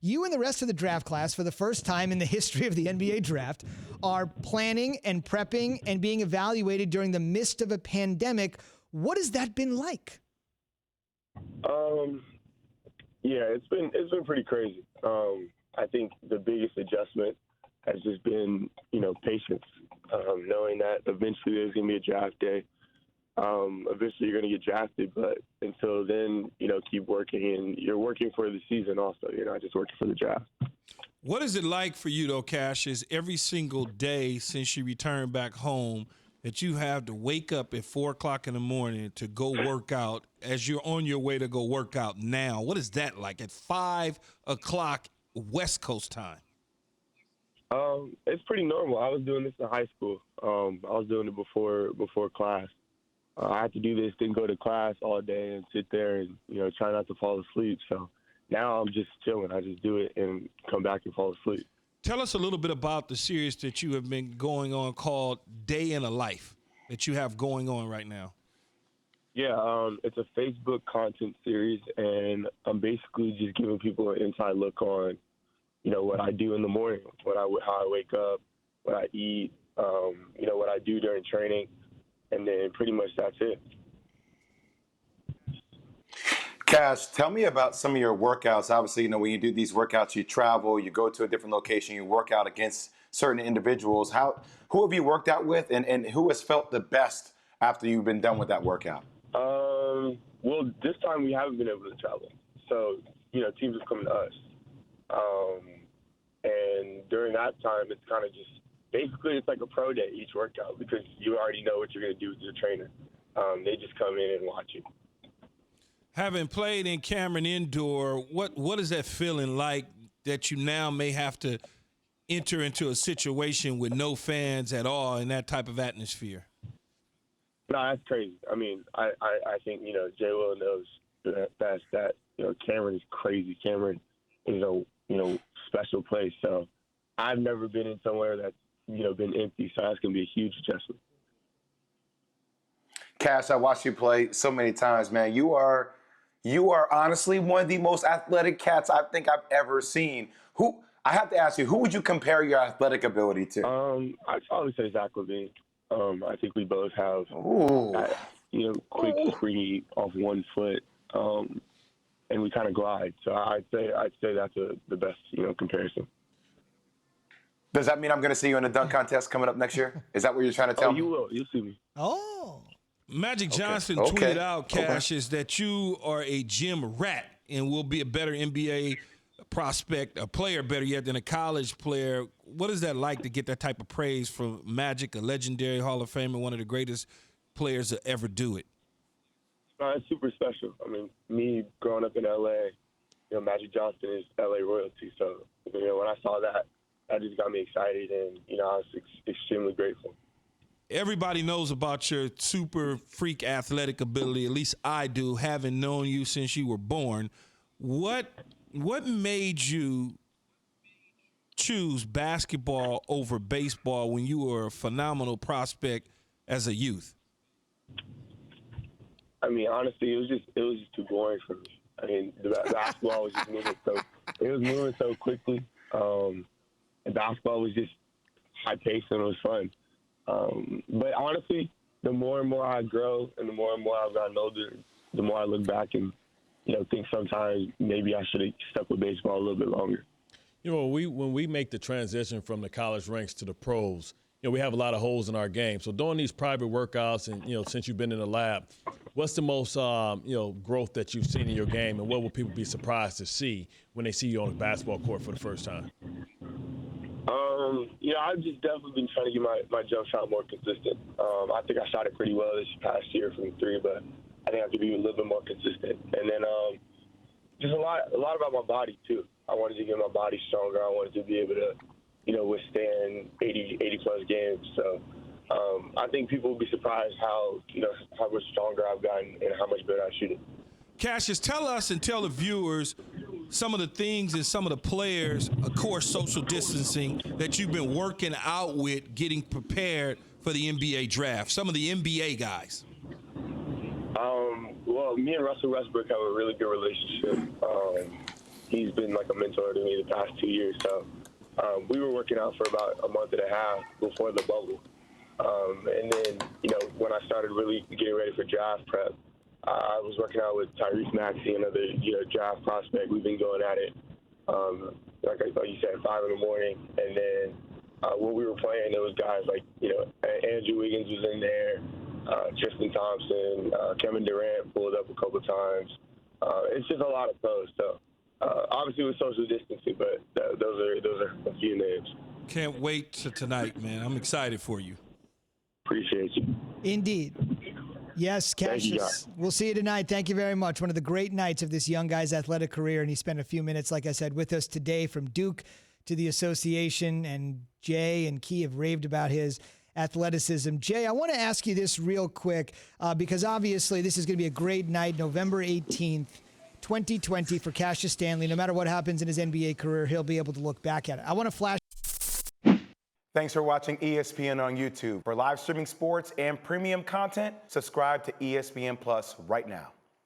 You and the rest of the draft class, for the first time in the history of the NBA draft, are planning and prepping and being evaluated during the midst of a pandemic. What has that been like? Yeah, it's been pretty crazy. I think the biggest adjustment has just been, patience, knowing that eventually there's going to be a draft day. Eventually you're going to get drafted, but until then, keep working, and you're working for the season also. You're not just working for the draft. What is it like for you, though, Cassius, every single day since you returned back home that you have to wake up at 4 o'clock in the morning to go work out as you're on your way to go work out now? What is that like at 5 o'clock West Coast time? It's pretty normal. I was doing this in high school. I was doing it before class. I had to do this, then go to class all day and sit there and, try not to fall asleep. So now I'm just chilling. I just do it and come back and fall asleep. Tell us a little bit about the series that you have been going on called Day in a Life that you have going on right now. Yeah, it's a Facebook content series, and I'm basically just giving people an inside look on, what I do in the morning, how I wake up, what I eat, what I do during training, and then pretty much that's it. Cash, tell me about some of your workouts. Obviously, when you do these workouts, you travel, you go to a different location, you work out against certain individuals. Who have you worked out with, and who has felt the best after you've been done with that workout? Well, this time we haven't been able to travel. So, teams have come to us. And during that time, it's kind of just, basically it's like a pro day each workout because you already know what you're going to do with your trainer. They just come in and watch you. Having played in Cameron Indoor, what is that feeling like that you now may have to enter into a situation with no fans at all in that type of atmosphere? No, that's crazy. I mean, I think, JWill knows that Cameron is crazy. Cameron is a, special place. So I've never been in somewhere that's, been empty. So that's going to be a huge adjustment. Cash, I watched you play so many times, man. You are honestly one of the most athletic cats I think I've ever seen. I have to ask you, who would you compare your athletic ability to? I'd probably say Zach LaVine. I think we both have, quick, springy off one foot, and we kind of glide. So I'd say that's the best, comparison. Does that mean I'm going to see you in a dunk contest coming up next year? Is that what you're trying to tell me? You will. You'll see me. Oh. Magic Johnson tweeted out, Cassius, that you are a gym rat and will be a better NBA prospect, a player better yet than a college player. What is that like to get that type of praise from Magic, a legendary Hall of Famer, one of the greatest players to ever do it? It's super special. I mean, me growing up in L.A., Magic Johnson is L.A. royalty. So, when I saw that just got me excited, and, I was extremely grateful. Everybody knows about your super freak athletic ability, at least I do, having known you since you were born. What made you choose basketball over baseball when you were a phenomenal prospect as a youth? I mean, honestly, it was just too boring for me. I mean, the basketball was just moving so quickly. And basketball was just high paced and it was fun. But honestly, the more and more I grow and the more and more I've gotten older, the more I look back and, think sometimes maybe I should have stuck with baseball a little bit longer. When we make the transition from the college ranks to the pros, we have a lot of holes in our game. So doing these private workouts and, since you've been in the lab, what's the most, growth that you've seen in your game, and what will people be surprised to see when they see you on the basketball court for the first time? I've just definitely been trying to get my jump shot more consistent. I think I shot it pretty well this past year from 3, but I think I have to be a little bit more consistent. And then just a lot about my body, too. I wanted to get my body stronger. I wanted to be able to, withstand 80-plus games. So I think people will be surprised how much stronger I've gotten and how much better I shoot it. Cassius, tell us and tell the viewers some of the things and some of the players, of course, social distancing, that you've been working out with, getting prepared for the NBA draft, some of the NBA guys. Well, me and Russell Westbrook have a really good relationship. he's been like a mentor to me the past 2 years. So we were working out for about a month and a half before the bubble. And then, when I started really getting ready for draft prep, I was working out with Tyrese Maxey, another, draft prospect. We've been going at it, like you said, 5 in the morning. And then when we were playing, there was guys like, Andrew Wiggins was in there, Tristan Thompson, Kevin Durant pulled up a couple times. It's just a lot of pros. So obviously with social distancing, but those are a few names. Can't wait to tonight, man. I'm excited for you. Appreciate you. Indeed. Yes, Cassius. We'll see you tonight. Thank you very much. One of the great nights of this young guy's athletic career, and he spent a few minutes, like I said, with us today from Duke to the association, and Jay and Key have raved about his athleticism. Jay, I want to ask you this real quick because obviously this is going to be a great night, November 18th, 2020 for Cassius Stanley. No matter what happens in his NBA career, he'll be able to look back at it. I want to flash. Thanks for watching ESPN on YouTube. For live streaming sports and premium content, subscribe to ESPN Plus right now.